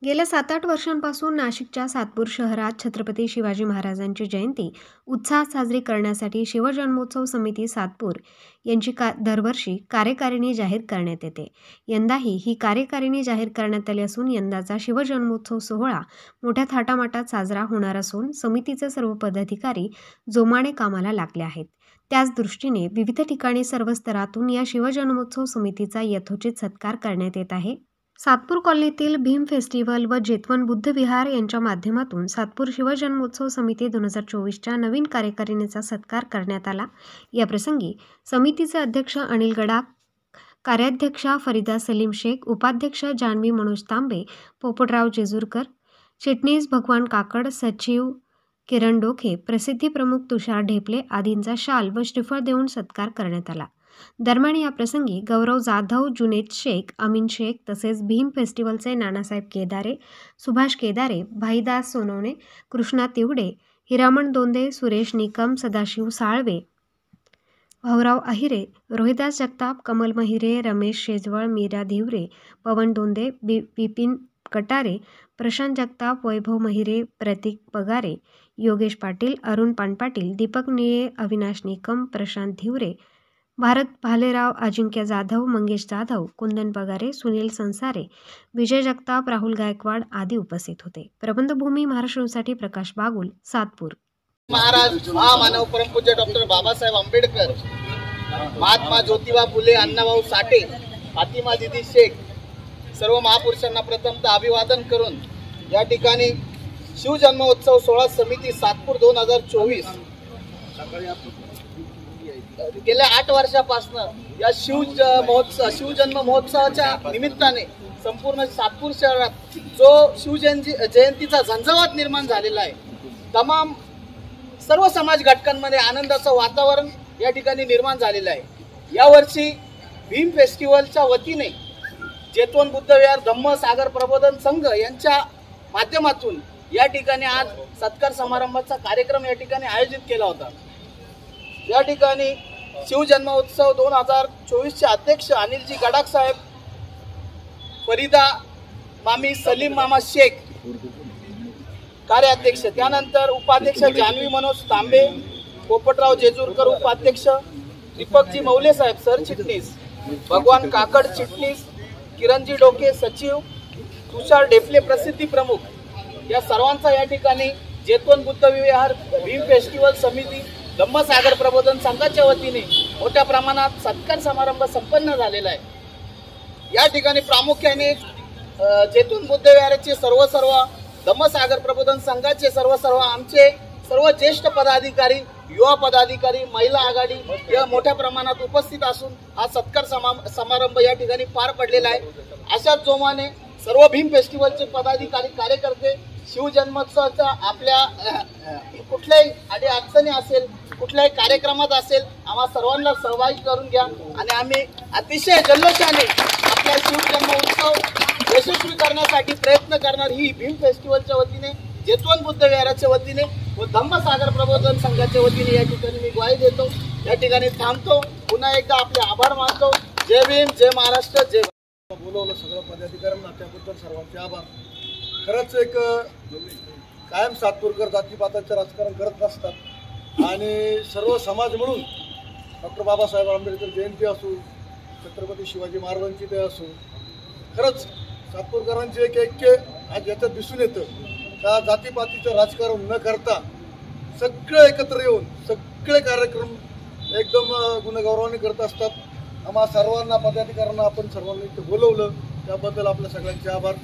गेल्या 7-8 वर्षांपासून नाशिकच्या सातपूर शहरात छत्रपती शिवाजी महाराजांची जयंती उत्साहात साजरी करण्यासाठी शिवजन्मोत्सव समिती सातपूर यांची दरवर्षी कार्यकारिणी जाहीर करण्यात येते। यंदाही ही कार्यकारिणी जाहीर करण्यात आली असून यंदाचा शिवजन्मोत्सव सोहळा मोठ्या थाटामाटात साजरा होणार असून समितीचे सर्व पदाधिकारी जोमाने कामाला लागले आहेत। त्याच दृष्टीने विविध ठिकाणी सर्व स्तरातून या शिवजन्मोत्सव समितीचा यथोचित सत्कार करण्यात येत आहे। सातपूर कॉलनीतील भीम फेस्टिवल व जेतवन बुद्ध विहार यांच्या माध्यमातून सातपूर शिवजन्मोत्सव समिती 2024च्या नवीन कार्यकारिणीचा सत्कार करण्यात आला। या प्रसंगी समितीचे अध्यक्ष अनिल गडाख, कार्याध्यक्षा फरीदा सलीम शेख, उपाध्यक्ष जान्हवी मनोज तांबे, पोपटराव जेजुरकर, चिटणीस भगवान काकड, सचिव किरण डोके, प्रसिद्धी प्रमुख तुषार ढेपले आदींचा शाल व श्रीफळ देऊन सत्कार करण्यात आला। दरम्यान या प्रसंगी गौरव जाधव, जुनेद शेख, अमीन शेख तसेच भीम फेस्टिवलचे नानासाहेब केदारे, सुभाष केदारे, भाईदास सोनवणे, कृष्णा तिवडे, हिरामण दोंदे, सुरेश निकम, सदाशिव साळवे, भाऊराव अहिरे, रोहिदास जगताप, कमल महिरे, रमेश शेजवळ, मीरा धिवरे, पवन दोंदे, विपिन कटारे, प्रशांत जगताप, वैभव महिरे, प्रतीक पगारे, योगेश पाटील, अरुण पानपाटील, दीपक निळे, अविनाश निकम, प्रशांत धिवरे, भारत भालेराव, अजिंक्य जाधव, मंगेश जाधव, कुंदन पगारे, सुनील संसारे, विजय जगताप, राहुल गायकवाड आदी उपस्थित होते। प्रबंधभूमी महाराष्ट्रासाठी प्रकाश बागुल, सातपूर। महाराज महामानव परमपूज्य डॉक्टर बाबासाहेब आंबेडकर, महात्मा ज्योतिबा फुले, अण्णाभाऊ साठे, फातिमा दीदी शेख सर्व महापुरुषांना प्रथमतः अभिवादन करून या ठिकाणी शिवजन्मोत्सव सोहळा समिती सातपूर 2024 गेल्या 8 वर्षापासून या शिवजन्म महोत्सवाच्या निमित्ताने संपूर्ण सातपूर शहरात जो शिवजयंतीचा झंझावात निर्माण झालेला आहे, तमाम सर्व समाज घटकांमध्ये आनंदाचं वातावरण या ठिकाणी निर्माण झालेलं आहे। यावर्षी भीम फेस्टिवलच्या वतीने जेतवन बुद्ध विहार धम्म सागर प्रबोधन संघ यांच्या माध्यमातून या ठिकाणी आज सत्कार समारंभाचा कार्यक्रम या ठिकाणी आयोजित केला होता। या ठिकाणी शिवजन्मोत्सव 2024चे अध्यक्ष अनिलजी गडाख साहेब, फरीदा मामी सलीम मामा शेख कार्याध्यक्ष, त्यानंतर उपाध्यक्ष जान्हवी मनोज तांबे, पोपटराव जेजुरकर उपाध्यक्ष, दीपकजी मौले साहेब सरचिटणीस, भगवान काकड चिटणीस, किरणजी डोके सचिव, तुषार ढेपले प्रसिद्धी प्रमुख, या सर्वांचा या ठिकाणी जेतवन बुद्ध विहार भीम फेस्टिवल समिती धम्मसागर प्रबोधन संघाच्या वतीने मोठ्या प्रमाणात सत्कार समारंभ संपन्न झालेला आहे। या ठिकाणी प्रामुख्याने जेतवन बुद्ध विहाराचे सर्व धम्मसागर प्रबोधन संघाचे सर्व आमचे सर्व ज्येष्ठ पदाधिकारी, युवा पदाधिकारी, महिला आघाडी या मोठ्या प्रमाणात उपस्थित असून हा सत्कार समारंभ या ठिकाणी पार पडलेला आहे। अशाच जोमाने सर्व भीम फेस्टिवलचे पदाधिकारी, कार्यकर्ते शिवजन्मोत्सवाचा आपल्या कुठल्याही अडचणी असेल, कुठल्याही कार्यक्रमात असेल, आम्हा सर्वांना सहभागी करून घ्या आणि आम्ही अतिशय जल्लोषाने आपला शिवजन्मोत्सव यशस्वी करण्यासाठी प्रयत्न करणार ही भीम फेस्टिवलच्या वतीने, जेतवन बुद्ध विहाराच्या वतीने व धम्मसागर प्रबोधन संघाच्या वतीने या ठिकाणी मी ग्वाही देतो। या ठिकाणी थांबतो, पुन्हा एकदा आपले आभार मानतो। जय भीम, जय महाराष्ट्र, जय। बोलवलं सगळं पदाधिकाऱ्यांना, त्याबद्दल सर्वांचे आभार। खरंच एक कायम सातपूरकर जातीपाताचं राजकारण करत नसतात आणि सर्व समाज म्हणून डॉक्टर बाबासाहेब आंबेडकर जयंती असो, छत्रपती शिवाजी महाराजांची ते असो, खरंच सातपूरकरांचे एक ऐक्य आज याच्यात दिसून येतं का जातीपातीचं राजकारण न करता सगळे एकत्र येऊन सगळे कार्यक्रम एकदम गुणगौरवाने करत असतात। आम्हा सर्वांना पदाधिकाऱ्यांना आपण सर्वांनी इथे बोलवलं, त्याबद्दल आपल्या सगळ्यांचे आभार।